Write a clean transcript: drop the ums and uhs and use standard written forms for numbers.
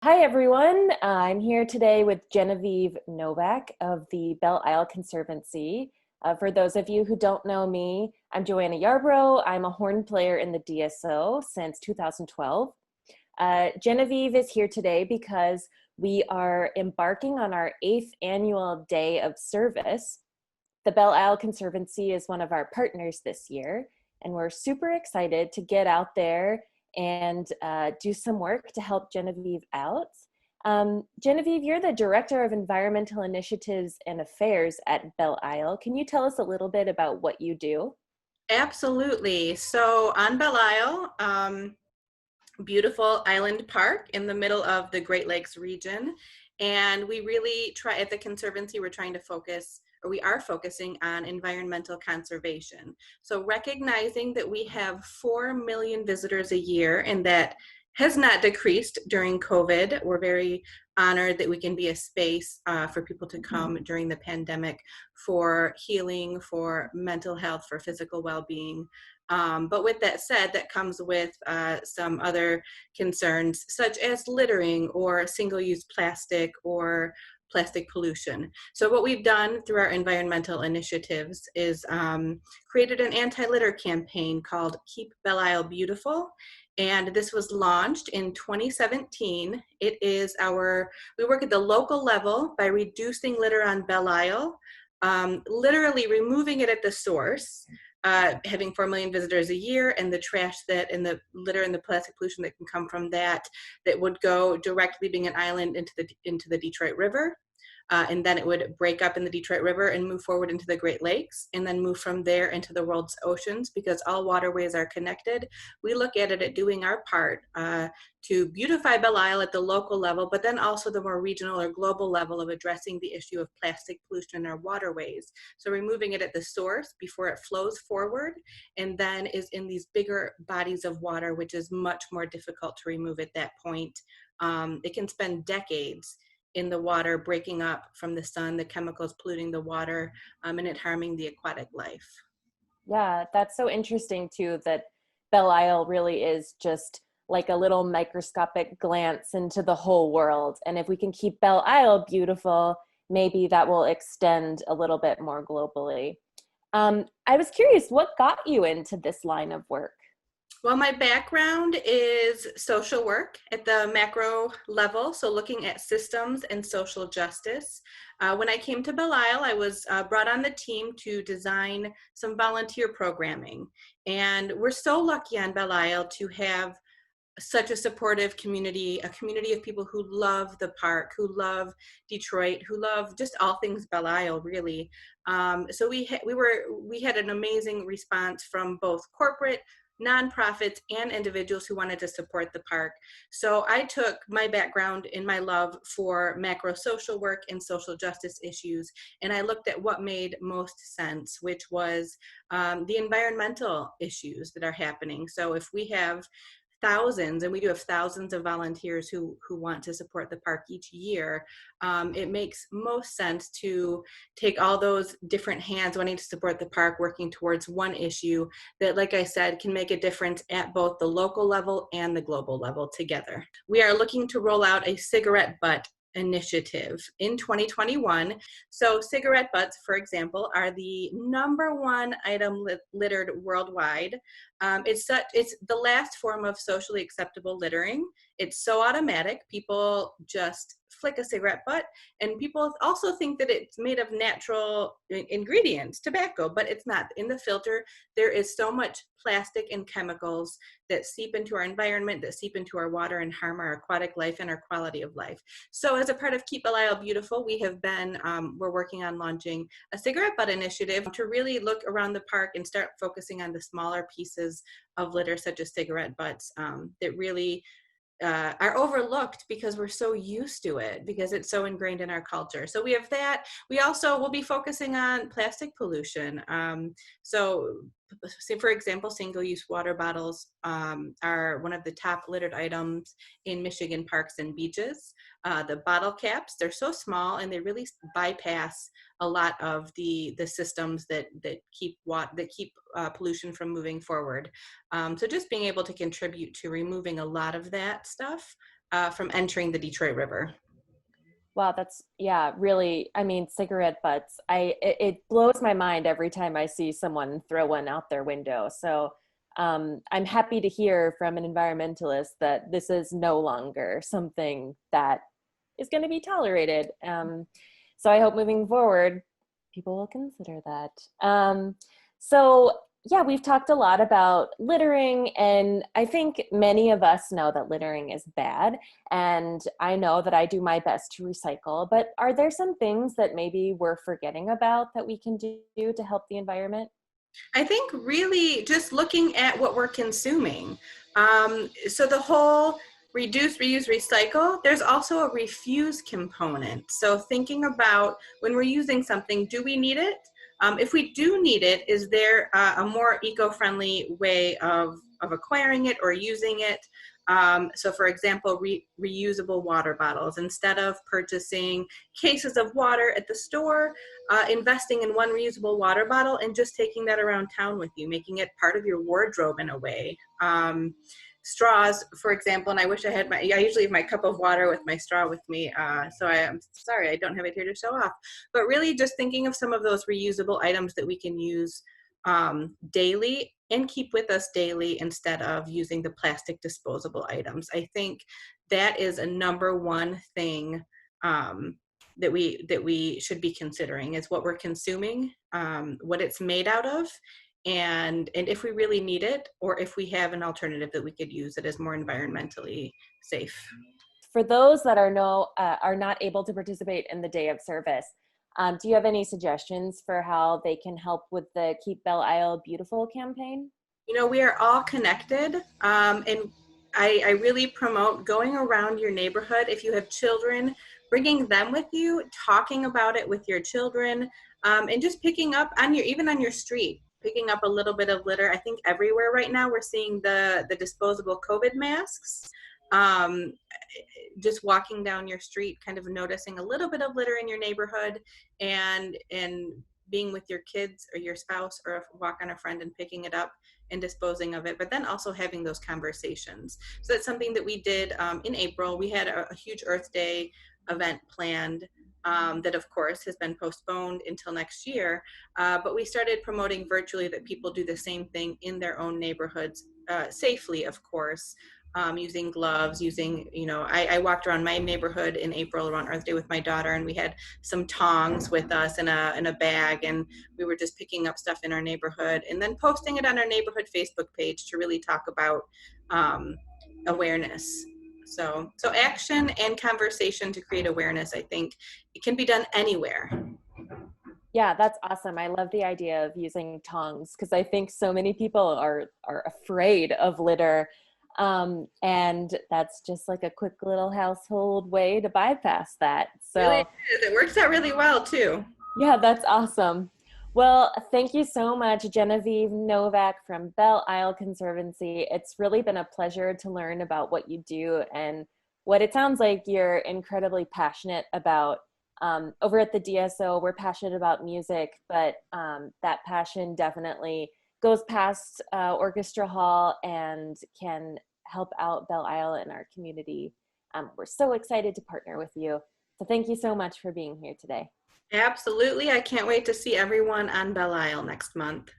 Hi, everyone. I'm here today with Genevieve Novak of the Belle Isle Conservancy. For those of you who don't know me, I'm Joanna Yarbrough. I'm a horn player in the DSO since 2012. Genevieve is here today because we are embarking on our 8th annual Day of Service. The Belle Isle Conservancy is one of our partners this year, and we're super excited to get out there and do some work to help Genevieve out. Genevieve, you're the Director of Environmental Initiatives and Affairs at Belle Isle. Can you tell us a little bit about what you do? Absolutely. So on Belle Isle, beautiful island park in the middle of the Great Lakes region. And we really try at the Conservancy, we're trying to focus, or we are focusing on environmental conservation. So recognizing that we have 4 million visitors a year and that has not decreased during COVID. We're very honored that we can be a space for people to come during the pandemic for healing, for mental health, for physical well-being. But with that said, that comes with some other concerns, such as littering or single-use plastic or plastic pollution. So what we've done through our environmental initiatives is created an anti-litter campaign called Keep Belle Isle Beautiful. And this was launched in 2017. We work at the local level by reducing litter on Belle Isle, literally removing it at the source, having 4 million visitors a year, and the trash and the litter and the plastic pollution that can come from that would go direct, leaving an island into the Detroit River. And then it would break up in the Detroit River and move forward into the Great Lakes, and then move from there into the world's oceans, because all waterways are connected. We look at it at doing our part to beautify Belle Isle at the local level, but then also the more regional or global level of addressing the issue of plastic pollution in our waterways. So removing it at the source before it flows forward, and then is in these bigger bodies of water, which is much more difficult to remove at that point. It can spend decades in the water, breaking up from the sun, the chemicals polluting the water, and it harming the aquatic life. Yeah, that's so interesting too, that Belle Isle really is just like a little microscopic glance into the whole world. And if we can keep Belle Isle beautiful, maybe that will extend a little bit more globally. I was curious, what got you into this line of work? Well, my background is social work at the macro level, so looking at systems and social justice. When I came to Belle Isle, I was brought on the team to design some volunteer programming. And we're so lucky on Belle Isle to have such a supportive community, a community of people who love the park, who love Detroit, who love just all things Belle Isle, really. So we had an amazing response from both corporate, nonprofits, and individuals who wanted to support the park. So I took my background in my love for macro social work and social justice issues, and I looked at what made most sense, which was the environmental issues that are happening. So if we have thousands, and we do have thousands of volunteers who want to support the park each year, it makes most sense to take all those different hands wanting to support the park, working towards one issue that, like I said, can make a difference at both the local level and the global level together. We are looking to roll out a cigarette butt initiative in 2021. So cigarette butts, for example, are the #1 item littered worldwide. It's the last form of socially acceptable littering. It's so automatic. People just flick a cigarette butt, and people also think that it's made of natural ingredients, tobacco, but it's not. In the filter, there is so much plastic and chemicals that seep into our environment, that seep into our water and harm our aquatic life and our quality of life. So as a part of Keep Belle Isle Beautiful, we're working on launching a cigarette butt initiative to really look around the park and start focusing on the smaller pieces of litter, such as cigarette butts, that really are overlooked because we're so used to it, because it's so ingrained in our culture. So we have that. We also will be focusing on plastic pollution. So say, for example, single-use water bottles are one of the top littered items in Michigan parks and beaches. The bottle caps, they're so small, and they really bypass a lot of the systems that keep pollution from moving forward. So just being able to contribute to removing a lot of that stuff from entering the Detroit River. Wow, that's, yeah, really, I mean, cigarette butts. It blows my mind every time I see someone throw one out their window. So I'm happy to hear from an environmentalist that this is no longer something that is going to be tolerated. So I hope moving forward, people will consider that. So yeah, we've talked a lot about littering, and I think many of us know that littering is bad. And I know that I do my best to recycle, but are there some things that maybe we're forgetting about that we can do to help the environment? I think really just looking at what we're consuming. So the whole reduce, reuse, recycle, there's also a refuse component. So thinking about when we're using something, do we need it? If we do need it, is there a more eco-friendly way of acquiring it or using it? So for example, reusable water bottles. Instead of purchasing cases of water at the store, investing in one reusable water bottle and just taking that around town with you, making it part of your wardrobe in a way. Straws, for example, and I wish I had I usually have my cup of water with my straw with me, so I'm sorry I don't have it here to show off. But really just thinking of some of those reusable items that we can use daily and keep with us daily instead of using the plastic disposable items. I think that is a number one thing that we should be considering is what we're consuming, what it's made out of, and if we really need it, or if we have an alternative that we could use that is more environmentally safe. For those that are not able to participate in the Day of Service, do you have any suggestions for how they can help with the Keep Belle Isle Beautiful campaign? You know, we are all connected, and I really promote going around your neighborhood. If you have children, bringing them with you, talking about it with your children, and just picking up on your, even on your street, picking up a little bit of litter. I think everywhere right now we're seeing the disposable COVID masks. Um, just walking down your street, kind of noticing a little bit of litter in your neighborhood, and being with your kids or your spouse, or walk on a friend and picking it up and disposing of it, but then also having those conversations. So that's something that we did in April. We had a huge Earth Day event planned that of course has been postponed until next year, but we started promoting virtually that people do the same thing in their own neighborhoods, safely of course, using gloves, using, you know, I walked around my neighborhood in April around Earth Day with my daughter, and we had some tongs with us in a bag, and we were just picking up stuff in our neighborhood and then posting it on our neighborhood Facebook page to really talk about awareness. So action and conversation to create awareness, I think it can be done anywhere. Yeah, that's awesome. I love the idea of using tongs because I think so many people are afraid of litter. And that's just like a quick little household way to bypass that. It really So is. It works out really well too. yeah, that's awesome. Well, thank you so much, Genevieve Novak from Belle Isle Conservancy. It's really been a pleasure to learn about what you do and what it sounds like you're incredibly passionate about. Over at the DSO, we're passionate about music, but that passion definitely goes past Orchestra Hall and can help out Belle Isle and our community. We're so excited to partner with you. So thank you so much for being here today. Absolutely. I can't wait to see everyone on Belle Isle next month.